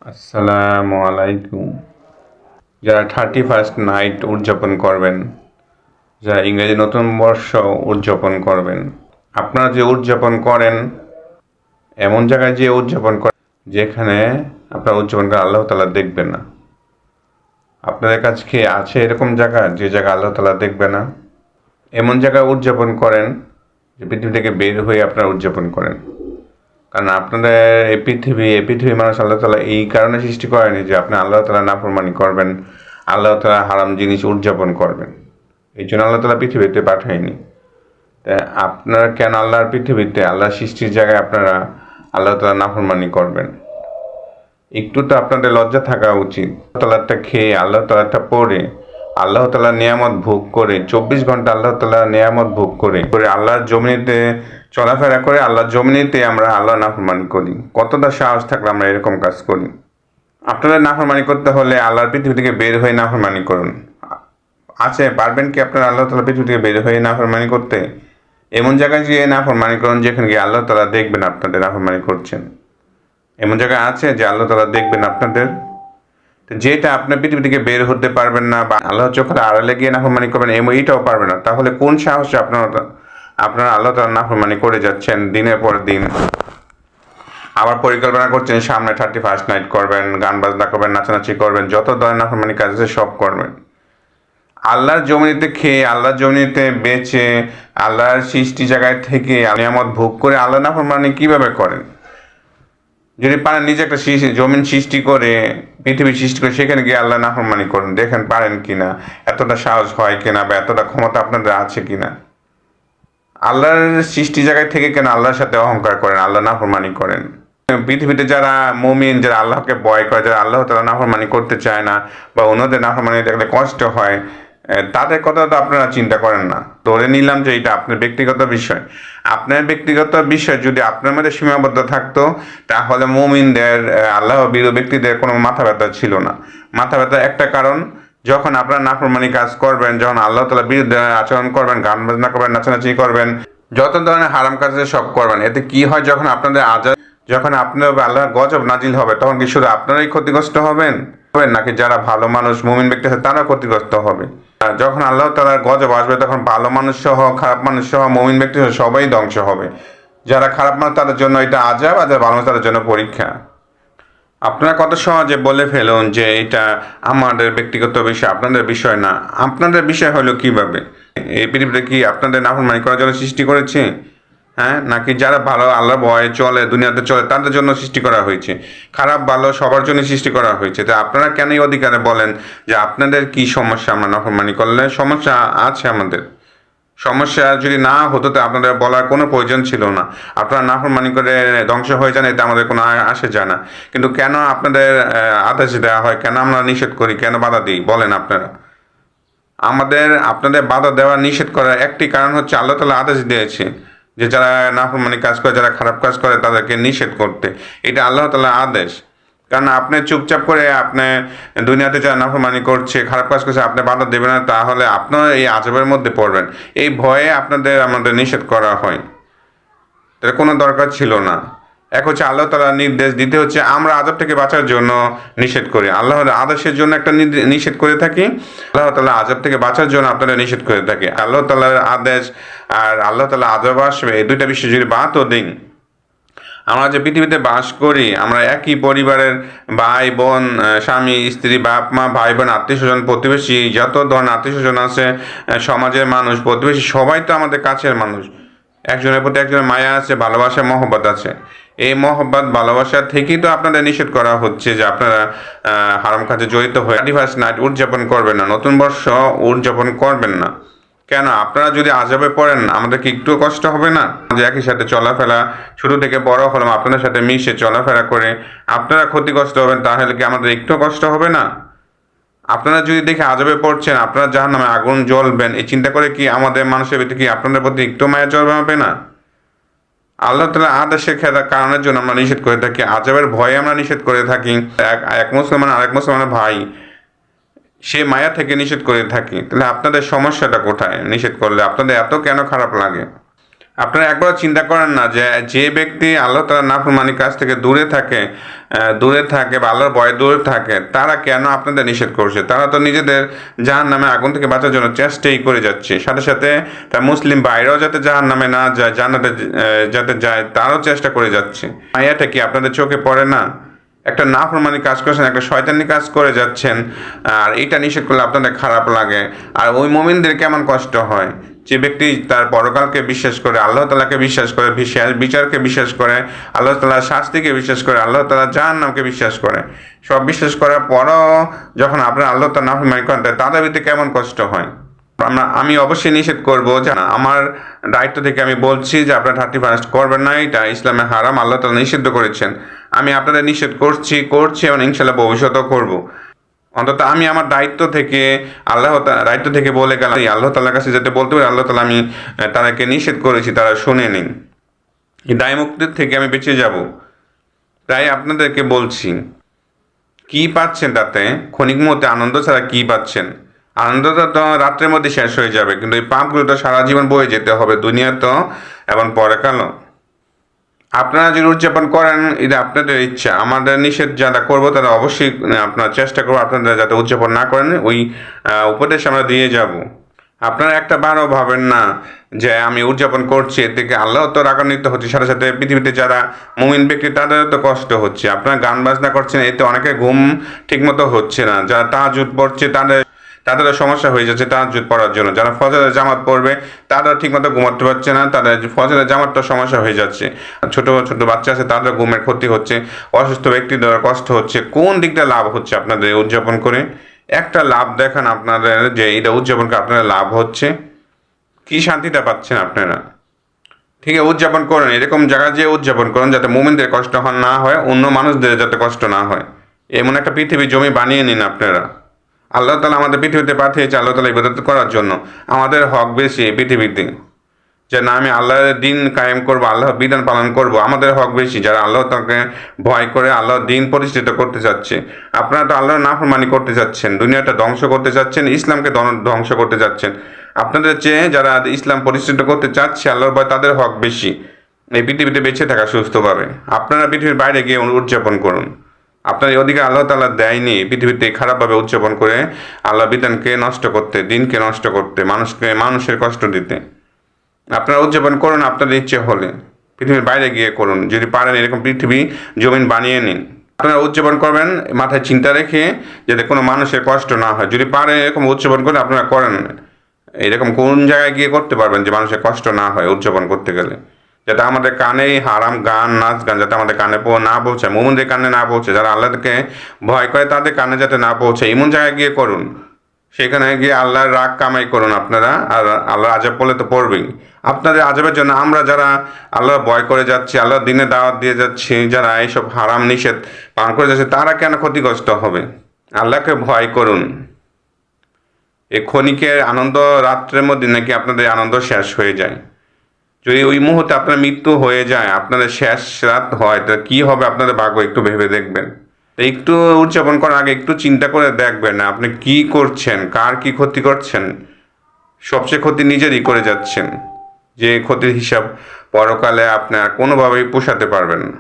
আসসালামু আলাইকুম। যারা 31st নাইট উদযাপন করবেন, যারা ইংরেজি নতুন বর্ষ উদযাপন করবেন, আপনারা যে উদযাপন করেন এমন জায়গায় যে উদযাপন করেন যেখানে আপনারা উদযাপন করে আল্লাহ তাআলা দেখবে না। আপনাদের কাছে কি আছে এরকম জায়গা যে জায়গা আল্লাহ তাআলা দেখবে না? এমন জায়গায় উদযাপন করেন যে পৃথিবী থেকে বের হয়ে আপনারা উদযাপন করেন। কারণ আপনাদের এই পৃথিবী মানুষ আল্লাহ তাআলা এই কারণে সৃষ্টি করেনি যে আপনি আল্লাহ তাআলা নাফরমানি করবেন, আল্লাহ তাআলা হারাম জিনিস উদযাপন করবেন। এই জন্য আল্লাহ তাআলা পৃথিবীতে পাঠায়নি। তা আপনারা কেন আল্লাহর পৃথিবীতে আল্লাহর সৃষ্টির জায়গায় আপনারা আল্লাহ তাআলা নাফরমানি করবেন? একটু তো আপনাদের লজ্জা থাকা উচিত। আল্লাহ তাআলাটা খেয়ে আল্লাহ তাআলাটা পড়ে আল্লাহ তাআলা নিয়ামত ভোগ করে 24 ঘন্টা আল্লাহ তাআলা নিয়ামত ভোগ করে আল্লাহর জমিনেতে চলাফেরা করে আল্লাহর জমিনেতে আমরা আল্লাহ নাফরমানি করি। কতটা সাহস থাকলে আমরা এরকম কাজ করি? আপনাদের নাফরমানি করতে হলে আল্লাহর পৃথিবী থেকে বের হয়ে নাফরমানি করুন। আছে পারবেন কি আপনারা আল্লাহ তাআলা পৃথিবী থেকে বের হয়ে নাফরমানি করতে? এমন জায়গায় গিয়ে নাফরমানি করুন যেখানে গিয়ে আল্লাহ তাআলা দেখবেন আপনাদের নাফরমানি করছেন। এমন জায়গায় আছে যে আল্লাহ তাআলা দেখবেন আপনাদের? যেটা আপনার পৃথিবী থেকে বের হতে পারবেন না বা আল্লাহ চোখের আড়ালে গিয়ে নাফরমানি করবেন এইটাও পারবেন না, তাহলে কোন সাহসে আপনারা আল্লাহ তাআলা নাফরমানি করে যাচ্ছেন দিনের পর দিন? আবার পরিকল্পনা করছেন সামনে 31st নাইট করবেন, গান বাজনা করবেন, নাচানাচি করবেন, যত ধরনের নাফরমানি কাজ আছে সব করবেন। আল্লাহর জমিতে খেয়ে আল্লাহর জমিতে বেঁচে আল্লাহর সৃষ্টি জায়গায় থেকে নিয়ামত ভোগ করে আল্লাহ নাফরমানি কিভাবে করেন? যদি পারেন নিজে একটা জমিন সৃষ্টি করে পৃথিবী সৃষ্টি করে সেখানে গিয়ে আল্লাহ নাফরমানি করুন, দেখেন পারেন কিনা, এতটা সাহস হয় কিনা বা এতটা ক্ষমতা আপনাদের আছে কিনা। আল্লাহর সৃষ্টি জায়গায় থেকে কেন আল্লাহর সাথে অহংকার করেন, আল্লাহ নাফরমানি করেন? পৃথিবীতে যারা মুমিন, যারা আল্লাহকে ভয় করে, যারা আল্লাহ তাআলা নাফরমানি করতে চায় না বা অন্যদের নাফরমানি দেখলে কষ্ট হয়, তাদের কথা তো আপনারা চিন্তা করেন না। ধরে নিলাম যে এটা আপনার ব্যক্তিগত বিষয়। আপনার ব্যক্তিগত বিষয় যদি আপনার মধ্যে সীমাবদ্ধ থাকতো তাহলে মুমিনদের আল্লাহ বিরু ব্যক্তিদের কোনো মাথা ব্যথা ছিল না। মাথা ব্যথার একটা কারণ, যখন আপনারা নাফরমানি কাজ করবেন, যখন আল্লাহ তাআলার বিরুদ্ধে আচরণ করবেন, গান বাজনা করবেন, নাচানাচি করবেন, যত ধরনের হারাম কাজ সব করবেন, এতে কি হয়, যখন আপনার আল্লাহর গজব নাজিল হবে তখন কি শুধু আপনারাই ক্ষতিগ্রস্ত হবেন নাকি যারা ভালো মানুষ মুমিন ব্যক্তি আছে তারা ক্ষতিগ্রস্ত হবে? যখন আল্লাহ তাআলার গজব আসবে তখন ভালো মানুষ সহ খারাপ মানুষ সহ মুমিন ব্যক্তি সহ সবাই ধ্বংস হবে। যারা খারাপ মানুষ তাদের জন্য এটা আযাব, আর যারা ভালো মানুষ তাদের জন্য পরীক্ষা। আপনারা কত সহজে বলে ফেলুন যে এটা আমাদের ব্যক্তিগত বিষয়, আপনাদের বিষয় না। আপনাদের বিষয় হলো কিভাবে? এই পৃথিবীতে কি আপনাদের নাফরমানি করার জন্য সৃষ্টি করেছে? হ্যাঁ, নাকি যারা ভালো আল্লাহর ভয়ে চলে, দুনিয়াতে চলে, তাদের জন্য সৃষ্টি করা হয়েছে? খারাপ ভালো সবার জন্য সৃষ্টি করা হয়েছে। তো আপনারা কেন এই অধিকারে বলেন যে আপনাদের কি সমস্যা আমরা নাফরমানি করলে? সমস্যা আছে আমাদের। সমস্যা যদি না হতো তো আপনাদের বলার কোনো প্রয়োজন ছিল না। আপনারা নাফরমানি করে ধ্বংস হয়ে যান, এতে আমাদের কোনো আসে যায় না। কিন্তু কেন আপনাদের আদেশ দেওয়া হয়, কেন আমরা নিষেধ করি, কেন বাধা দিই বলেন আপনারা? আপনাদের বাধা দেওয়া নিষেধ করার একটি কারণ হচ্ছে আল্লাহ তাআলা আদেশ দিয়েছে যে যারা নাফরমানি কাজ করে, যারা খারাপ কাজ করে তাদেরকে নিষেধ করতে। এটা আল্লাহ তাআলার আদেশ। কারণ আপনি চুপচাপ করে আপনি দুনিয়াতে যারা নাফরমানি করছে, খারাপ কাজ করছে, আপনি বাধা দেবেন না, তাহলে আপনার এই আযাবের মধ্যে পড়বেন। এই ভয়ে আমাদের নিষেধ করা হয়। তার কোনো দরকার ছিল না। এক হচ্ছে আল্লাহ তাআলার নির্দেশ, দিতে হচ্ছে আমরা আযাব থেকে বাঁচার জন্য নিষেধ করি। আল্লাহর আদেশের জন্য একটা নিষেধ করে থাকি, আল্লাহ তাআলা আযাব থেকে বাঁচার জন্য আপনারা নিষেধ করে থাকি। আল্লাহ তাআলার আদেশ আর আল্লাহ তাআলা আযাব আসবে, এই দুইটা বিষয় যদি বাদও দিন, আমরা যে পৃথিবীতে বাস করি, আমরা একই পরিবারের ভাই বোন, স্বামী স্ত্রী, বাপ মা, ভাই বোন, আত্মীয় স্বজন, প্রতিবেশী, যত ধরনের আত্মীয় স্বজন আছে, সমাজের মানুষ, প্রতিবেশী, সবাই তো আমাদের কাছের মানুষ। একজনের প্রতি একজনের মায়া আছে, ভালোবাসা, মহব্বত আছে। এই মহব্বত ভালোবাসা থেকেই তো আপনাদের নিষেধ করা হচ্ছে যে আপনারা হারাম কাজে জড়িত হয়ে 31st নাইট উদযাপন করবেন না, নতুন বর্ষ উদযাপন করবেন না। কেন? আপনারা যদি আযাবে পড়েন আমাদের কি একটু কষ্ট হবে না? যে একই সাথে চলাফেরা, ছোট থেকে বড় হলাম, আপনাদের সাথে মিশে চলাফেরা করে আপনারা ক্ষতিগ্রস্ত হবেন, তাহলে কি আমাদের একটু কষ্ট হবে না? আপনারা যদি দেখে আযাবে পড়ছেন, আপনারা জাহান্নামে আগুন জ্বলবেন, এই চিন্তা করে কি আমাদের মানুষের ভিতরে কি আপনাদের প্রতি একটু মায়া জন্মাবে না? আল্লাহ তাআলা আদেশের কারণের জন্য আমরা নিষেধ করে থাকি, আযাবের ভয়ে আমরা নিষেধ করে থাকি। এক মুসলমান আরেক মুসলমানের ভাই, সে মায়া থেকে নিষেধ করে থাকি। তাহলে আপনাদের সমস্যাটা কোথায়? নিষেধ করলে আপনাদের এত কেন খারাপ লাগে? আপনারা একবার চিন্তা করেন না যে যে ব্যক্তি আল্লাহ তাআলার নাফরমানির কাছ থেকে দূরে থাকে বা আল্লাহর ভয়ে দূরে থাকে, তারা কেন আপনাদের নিষেধ করছে? তারা তো নিজেদের জাহান্নামে আগুন থেকে বাঁচার জন্য চেষ্টাই করে যাচ্ছে। সাথে সাথে তার মুসলিম বাইরেও যাতে জাহান্নামে না যায়, জান্নাতে যাতে যায়, তারও চেষ্টা করে যাচ্ছে। আয়াটা কি আপনাদের চোখে পড়ে না? একটা নাফরমানি কাজ করছেন, একটা শয়তানি কাজ করে যাচ্ছেন, আর এটা নিষেধ করলে আপনাদের খারাপ লাগে। আর ওই মুমিনদের কেমন কষ্ট হয় যে ব্যক্তি তার পরকালকে বিশ্বাস করে, আল্লাহ তাআলাকে বিশ্বাস করে, বিচারকে বিশ্বাস করে, আল্লাহ তাআলার শাস্তিকে বিশ্বাস করে, আল্লাহ তাআলার জাহান্নামকে বিশ্বাস করে, সব বিশ্বাস করার পরও যখন আপনারা আল্লাহ তাআলার নাফরমানি করেন, তাদের ভিতরে কেমন কষ্ট হয়। আমি অবশ্যই নিষেধ করব যে আমার দায়িত্ব থেকে আমি বলছি যে আপনারা 31 করবেন না, এটা ইসলামে হারাম, আল্লাহ তাআলা নিষিদ্ধ করেছেন। আমি আপনাদের নিষেধ করছি এবং ইনশাআল্লাহ ভবিষ্যতেও করব। অন্তত আমি আমার দায়িত্ব থেকে বলে গেলাম, আল্লাহ তাআলার কাছে যেতে বলতে পারি, আল্লাহ তাআলা আমি তাদেরকে নিষেধ করেছি, তারা শুনে নিন। এই দায় মুক্তির থেকে আমি বেঁচে যাব। তাই আপনাদেরকে বলছি, কি পাচ্ছেন তাতে? ক্ষণিক মুহূর্তে আনন্দ ছাড়া কি পাচ্ছেন? আনন্দটা তো রাত্রের মধ্যে শেষ হয়ে যাবে, কিন্তু এই পাপগুলো তো সারা জীবন বয়ে যেতে হবে, দুনিয়া তো এবং পরকালও। আপনারা যদি উদযাপন করেন, এটা আপনাদের ইচ্ছা। আমাদের নিষেধ যারা করবো তারা অবশ্যই আপনারা চেষ্টা করবো আপনারা যাতে উদযাপন না করেন, ওই উপদেশ আমরা দিয়ে যাব। আপনারা একটা বারও ভাবেন না যে আমি উদযাপন করছি এর থেকে আল্লাহ তো রাগান্বিত হচ্ছে, সাথে সাথে পৃথিবীতে যারা মুমিন ব্যক্তি তাদেরও তো কষ্ট হচ্ছে। আপনারা গান বাজনা করছেন, এতে অনেকে ঘুম ঠিকমতো হচ্ছে না, যারা তাহাজ্জুদ পড়ছে তাদেরও সমস্যা হয়ে যাচ্ছে তাহাজ্জুদ পড়ার জন্য। যারা ফজরের জামাত পড়বে তারা ঠিকমতো ঘুমাতে পারছে না, তাদের ফজরের জামাতটা সমস্যা হয়ে যাচ্ছে। ছোট ছোট বাচ্চা আছে, তাদের ঘুমের ক্ষতি হচ্ছে, অসুস্থ ব্যক্তিদের কষ্ট হচ্ছে। কোন দিকটা লাভ হচ্ছে আপনাদের উদযাপন করে? একটা লাভ দেখান আপনাদের যে এটা উদযাপন করে আপনাদের লাভ হচ্ছে, কি শান্তিটা পাচ্ছেন আপনারা। ঠিক আছে, উদযাপন করেন, এরকম জায়গায় যেয়ে উদযাপন করুন যাতে মুমিনদের কষ্ট না হয়, অন্য মানুষদের যাতে কষ্ট না হয়। এমন একটা পৃথিবী জমি বানিয়ে নিন আপনারা। আল্লাহ তাআলা আমাদের পৃথিবীতে পাঠিয়েছে আল্লাহ তাআলা ইবাদত করার জন্য। আমাদের হক বেশি এই পৃথিবীতে, যে না আমি আল্লাহর দিন কায়েম করব, আল্লাহর বিধান পালন করব, আমাদের হক বেশি। যারা আল্লাহ তাকে ভয় করে আল্লাহর দিন প্রতিষ্ঠিত করতে চাচ্ছে, আপনারা তো আল্লাহর নাফরমানি করতে যাচ্ছেন, দুনিয়াটা ধ্বংস করতে যাচ্ছেন, ইসলামকে ধ্বংস করতে যাচ্ছেন। আপনাদের চেয়ে যারা ইসলাম প্রতিষ্ঠিত করতে চাচ্ছে আল্লাহর ভয়, তাদের হক বেশি এই পৃথিবীতে বেঁচে থাকা সুস্থভাবে। আপনারা পৃথিবীর বাইরে গিয়ে উদযাপন করুন। আপনার এই অধিকার আল্লাহ তাআলা দেয়নি পৃথিবীতে খারাপভাবে উদযাপন করে আল্লাহ বিধানকে নষ্ট করতে, দিনকে নষ্ট করতে, মানুষের কষ্ট দিতে। আপনারা উদযাপন করুন আপনাদের ইচ্ছে হলে, পৃথিবীর বাইরে গিয়ে করুন, যদি পারেন এরকম পৃথিবী জমিন বানিয়ে নিন। আপনারা উদযাপন করবেন মাথায় চিন্তা রেখে, যাতে কোনো মানুষের কষ্ট না হয়। যদি পারেন এরকম উদযাপন করে আপনারা করেন, এরকম কোন জায়গায় গিয়ে করতে পারবেন যে মানুষের কষ্ট না হয় উদযাপন করতে গেলে, যাতে আমাদের কানে হারাম গান নাচ গান যাতে আমাদের কানে না পৌঁছায়, মুমিনদের কানে না পৌঁছে, যারা আল্লাহকে ভয় করে তাদের কানে যাতে না পৌঁছে, এমন জায়গায় গিয়ে করুন। সেখানে গিয়ে আল্লাহর রাগ কামাই করুন আপনারা, আর আল্লাহর আযাব বলে তো পড়বেই। আপনাদের আযাবের জন্য আমরা যারা আল্লাহর ভয় করে যাচ্ছি, আল্লাহর দিনে দাওয়াত দিয়ে যাচ্ছি, যারা এইসব হারাম নিষেধ পালন করে যাচ্ছে, তারা কেন ক্ষতিগ্রস্ত হবে? আল্লাহকে ভয় করুন। এই ক্ষণিকের আনন্দ রাত্রের মধ্যে নাকি আপনাদের আনন্দ শেষ হয়ে যায়। যদি ওই মুহূর্তে আপনার মৃত্যু হয়ে যায়, আপনাদের শেষ রাত হয়, তো কি হবে আপনাদের ভাগ্য একটু ভেবে দেখবেন। একটু উদযাপন করার আগে একটু চিন্তা করে দেখবেন না আপনি কি করছেন, কার কি ক্ষতি করছেন। সবচেয়ে ক্ষতি নিজেরই করে যাচ্ছেন, যে ক্ষতির হিসাব পরকালে আপনার কোনোভাবেই পোষাতে পারবেন না।